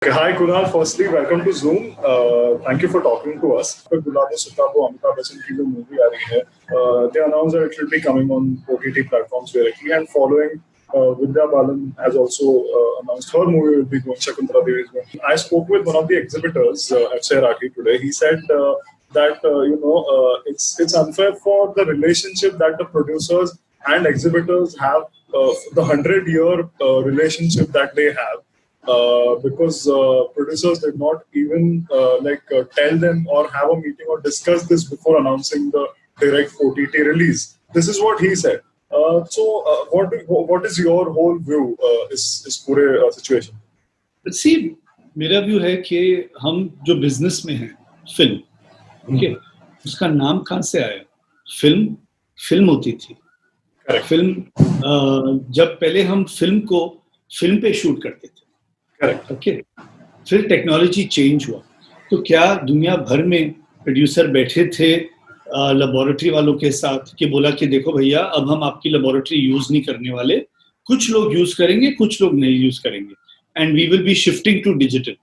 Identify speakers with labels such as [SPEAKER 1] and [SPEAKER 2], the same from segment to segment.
[SPEAKER 1] Okay, hi Kunal. Firstly, welcome to Zoom. Thank you for talking to us. Gulabo Sitabo, Amitabh Bachchan की जो movie आ रही है, they announced that it will be coming on OTT platforms directly, and following, Vidya Balan has also announced her movie will be going. Shakuntala Devi is going. I spoke with one of the exhibitors at Sairaki today. He said that it's unfair for the relationship that the producers and exhibitors have, the 100-year relationship that they have. Because producers did not even tell them or have a meeting or discuss this before announcing the direct OTT release. This is what he said. What is your whole view इस पूरे situation?
[SPEAKER 2] See, मेरा view है कि हम जो business में हैं, film, okay, उसका नाम कहाँ से आया? फिल्म होती थी.
[SPEAKER 1] Correct.
[SPEAKER 2] फिल्म जब पहले हम फिल्म को फिल्म पे शूट करते थे.
[SPEAKER 1] Correct.
[SPEAKER 2] Okay. फिर टेक्नोलॉजी चेंज हुआ, तो क्या दुनिया भर में प्रोड्यूसर बैठे थे लेबोरेटरी वालों के साथ कि बोला कि देखो भैया, अब हम आपकी लेबोरेटरी यूज नहीं करने वाले, कुछ लोग यूज करेंगे, कुछ लोग नहीं यूज करेंगे, and we will be shifting to digital.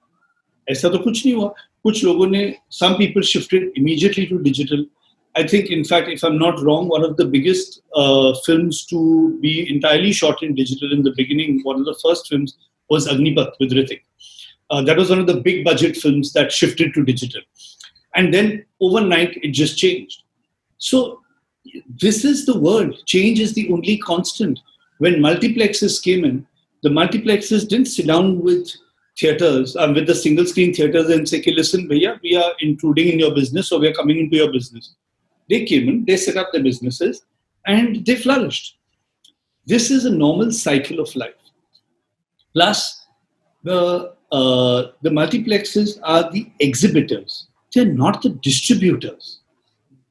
[SPEAKER 2] ऐसा तो कुछ नहीं हुआ. कुछ लोगों ने, some people shifted immediately to digital. I think, in fact, if I'm not wrong, one of the biggest films to be entirely shot in digital in the beginning, one of the first films was Agnipath with Hrithik. That was one of the big budget films that shifted to digital. And then overnight, it just changed. So this is the world. Change is the only constant. When multiplexes came in, the multiplexes didn't sit down with theaters, with the single screen theaters and say, listen, bhaiya, we are intruding in your business or we are coming into your business. They came in, they set up their businesses and they flourished. This is a normal cycle of life. Plus, the multiplexes are the exhibitors. They're not the distributors.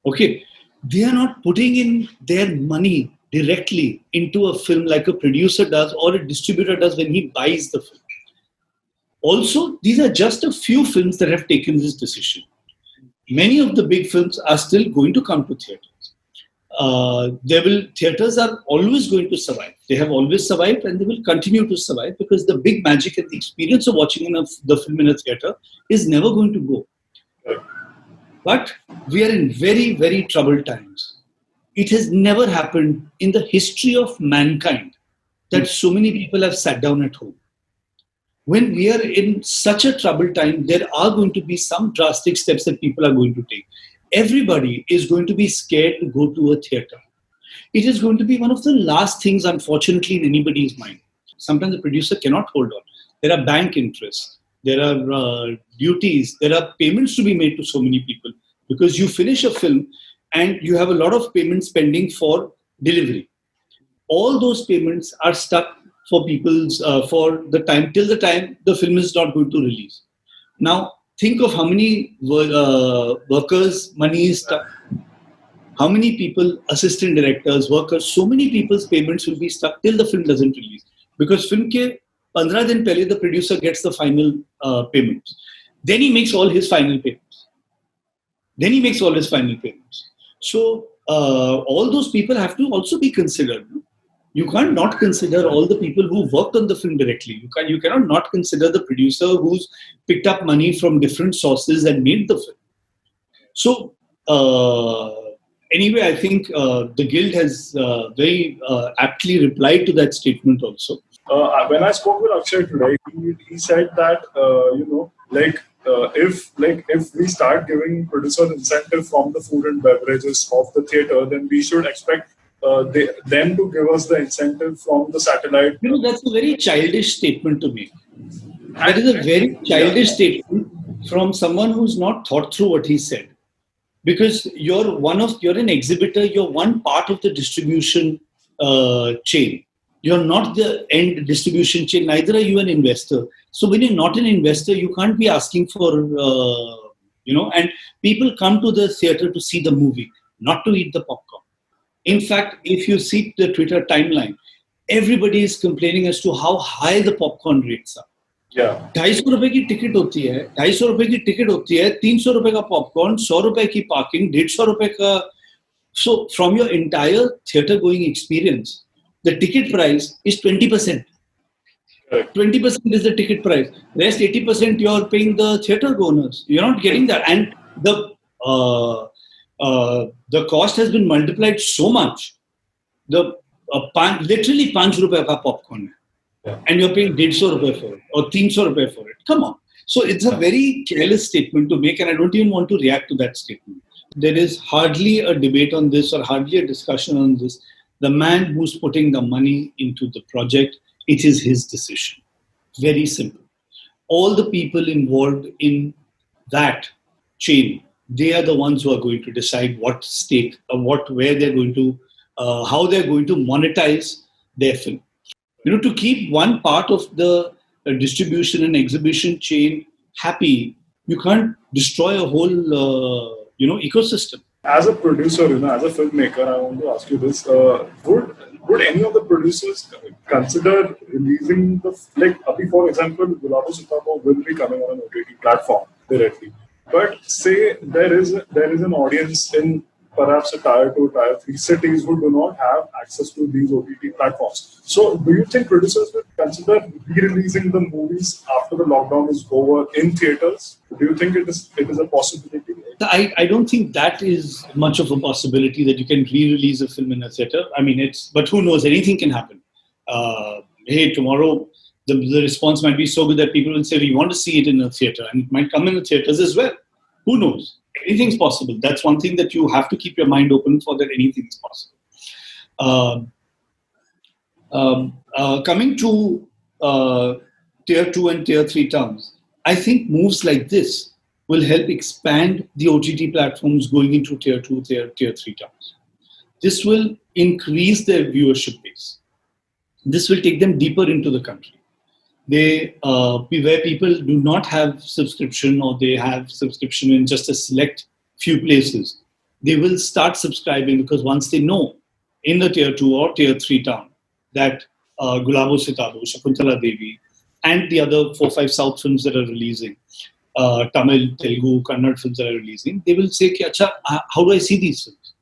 [SPEAKER 2] Okay, they are not putting in their money directly into a film like a producer does or a distributor does when he buys the film. Also, these are just a few films that have taken this decision. Many of the big films are still going to come to theaters. Theaters are always going to survive. They have always survived and they will continue to survive because the big magic and the experience of watching the film in a theater is never going to go. But we are in very, very troubled times. It has never happened in the history of mankind that so many people have sat down at home. When we are in such a troubled time, there are going to be some drastic steps that people are going to take. Everybody is going to be scared to go to a theater. It is going to be one of the last things, unfortunately, in anybody's mind. Sometimes the producer cannot hold on. There are bank interests. There are duties. There are payments to be made to so many people because you finish a film and you have a lot of payments pending for delivery. All those payments are stuck for people's for the time till the time the film is not going to release. Now, think of how many workers' money is stuck. How many people, assistant directors, workers, so many people's payments will be stuck till the film doesn't release. Because film ke 15 din pehle the producer gets the final payments. Then he makes all his final payments. So all those people have to also be considered. You can't not consider all the people who worked on the film directly. You cannot not consider the producer who's picked up money from different sources and made the film. So anyway, I think the Guild has very aptly replied to that statement also.
[SPEAKER 1] When I spoke with Akshay today, he said that if we start giving producers incentive from the food and beverages of the theater, then we should expect them to give us the incentive from the satellite.
[SPEAKER 2] That's a very childish statement to me. That is a very childish statement from someone who's not thought through what he said. Because you're an exhibitor, you're one part of the distribution chain. You're not the end distribution chain, neither are you an investor. So when you're not an investor, you can't be asking for, and people come to the theater to see the movie, not to eat the popcorn. In fact, if you see the Twitter timeline, everybody is complaining as to how high the popcorn rates are.
[SPEAKER 1] Yeah.
[SPEAKER 2] 250 रुपए की ticket होती है, 250 रुपए की ticket होती है, 300 रुपए का पॉपकॉर्न, 100 रुपए की पार्किंग, 150 रुपए का. So from your entire theater going experience, the ticket price is 20%. 20% is the ticket price. Rest 80% you're paying the theatre owners. You're not getting that, and the cost has been multiplied so much. The literally ₹5 ka popcorn, and you're paying ₹150 for it or ₹300 for it. Come on. So it's a very careless statement to make, and I don't even want to react to that statement. There is hardly a debate on this or hardly a discussion on this. The man who's putting the money into the project, it is his decision. Very simple. All the people involved in that chain, they are the ones who are going to decide what stake, where they're going to, how they're going to monetize their film. To keep one part of the distribution and exhibition chain happy, you can't destroy a whole, ecosystem.
[SPEAKER 1] As a producer, as a filmmaker, I want to ask you this: would any of the producers consider releasing for example, Gulabo Sitabo will be coming on an OTT platform directly, but say there is an audience in perhaps a tier 2, tier 3 cities who do not have access to these OTT platforms. So, do you think producers will consider re-releasing the movies after the lockdown is over in theaters? Do you think it is a possibility?
[SPEAKER 2] I don't think that is much of a possibility that you can re-release a film in a theater. I mean, but who knows? Anything can happen. Hey, tomorrow the response might be so good that people will say we want to see it in a theater, and it might come in the theaters as well. Who knows? Anything's possible. That's one thing that you have to keep your mind open for, that anything is possible. Coming to tier 2 and tier 3 towns, I think moves like this will help expand the OTT platforms going into tier 2, tier 3 towns. This will increase their viewership base. This will take them deeper into the country. Where people do not have subscription, or they have subscription in just a select few places, they will start subscribing, because once they know in the tier 2 or tier 3 town that Gulabo Sitabo, Shakuntala Devi, and the other 4-5 South films that are releasing, Tamil, Telugu, Kannada films that are releasing, they will say, Acha, how do I see these films?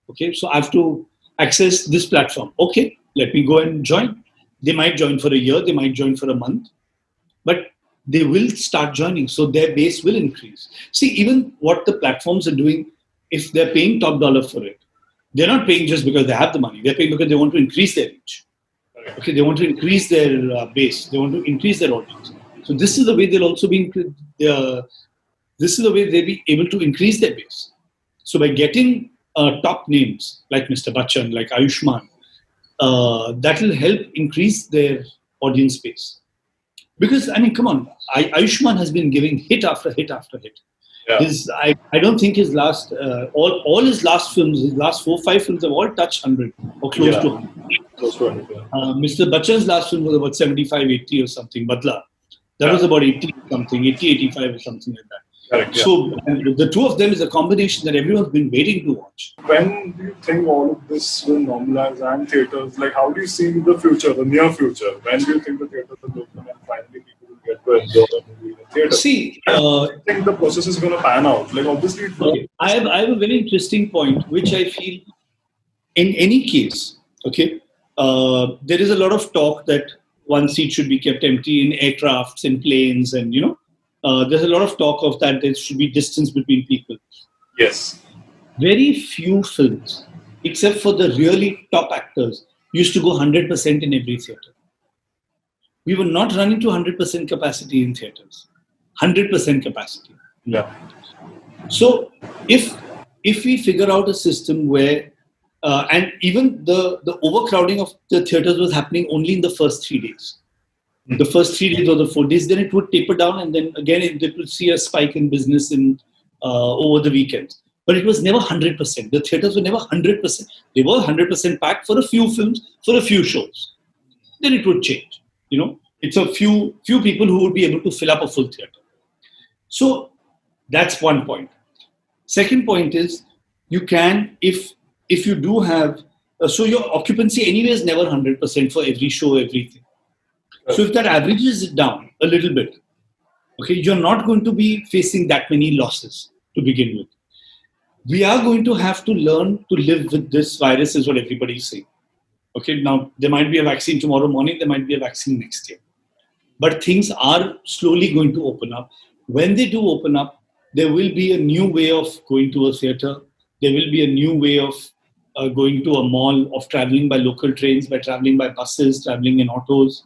[SPEAKER 2] Okay, so I have to access this platform. Okay, let me go and join. They might join for a year, they might join for a month, but they will start joining, so their base will increase. See, even what the platforms are doing, if they're paying top dollar for it, they're not paying just because they have the money. They're paying because they want to increase their reach. Okay, they want to increase their base. They want to increase their audience. So this is the way they'll also be. This is the way they'll be able to increase their base. So by getting top names like Mr. Bachchan, like Ayushmann, that will help increase their audience base. Because, I mean, come on, Ayushmann has been giving hit after hit after hit. Yeah. I don't think his last, all his last films, his last 4-5 films have all touched 100 or close to 100. Close to 100, yeah. Mr. Bachchan's last film was about 75, 80 or something, Badla. That was about 80 something, 80, 85 or something like that. Correct, yeah. So the two of them is a combination that everyone's been waiting to watch.
[SPEAKER 1] When do you think all of this will normalize, and theaters, like how do you see the future, the near future? When do you think the theaters will open and finally people will get to enjoy the movie in the theater?
[SPEAKER 2] See,
[SPEAKER 1] I think the process is going to pan out. Like obviously,
[SPEAKER 2] okay. I have a very interesting point, which I feel in any case, okay, there is a lot of talk that one seat should be kept empty in aircrafts, in planes, and there's a lot of talk of that there should be distance between people.
[SPEAKER 1] Yes.
[SPEAKER 2] Very few films, except for the really top actors, used to go 100% in every theatre. We were not running to 100% capacity in theatres. 100% capacity.
[SPEAKER 1] Yeah.
[SPEAKER 2] So if we figure out a system where, and even the overcrowding of the theatres was happening only in the first 3 days. The first 3 days or the 4 days, then it would taper down, and then again it would see a spike in business over the weekends. But it was never 100%. The theatres were never 100%. They were 100% packed for a few films, for a few shows. Then it would change. It's a few people who would be able to fill up a full theatre. So that's one point. Second point is, you can, if you do have, so your occupancy anyway is never 100% for every show, everything. So if that averages it down a little bit, okay, you're not going to be facing that many losses to begin with. We are going to have to learn to live with this virus, is what everybody's saying. Okay, now there might be a vaccine tomorrow morning, there might be a vaccine next year. but things are slowly going to open up. When they do open up, there will be a new way of going to a theatre. There will be a new way of going to a mall, of traveling by local trains, by traveling by buses, traveling in autos.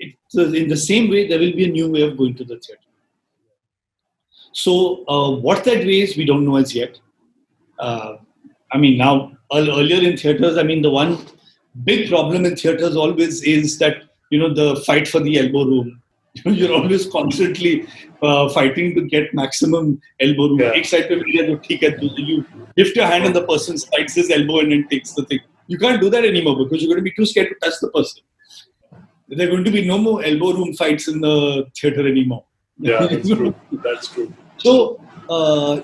[SPEAKER 2] In the same way, there will be a new way of going to the theatre. So what that way is, we don't know as yet. I mean, now, earlier in theatres, I mean, the one big problem in theatres always is that, the fight for the elbow room. You're always constantly fighting to get maximum elbow room.
[SPEAKER 1] Yeah.
[SPEAKER 2] Ek side pe mil gaya to theek hai, you lift your hand and the person slides his elbow and then takes the thing. You can't do that anymore because you're going to be too scared to touch the person. There are going to be no more elbow room fights in the theatre anymore.
[SPEAKER 1] Yeah, that's true. That's true.
[SPEAKER 2] So,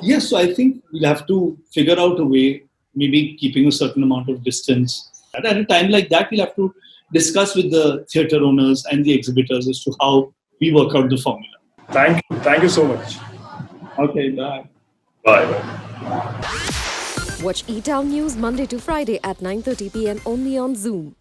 [SPEAKER 2] yes, so I think we'll have to figure out a way, maybe keeping a certain amount of distance. At a time like that, we'll have to discuss with the theatre owners and the exhibitors as to how we work out the formula.
[SPEAKER 1] Thank you. Thank you so much.
[SPEAKER 2] Okay, bye.
[SPEAKER 1] Bye.
[SPEAKER 3] Watch E-Town News Monday to Friday at 9:30 p.m. only on Zoom.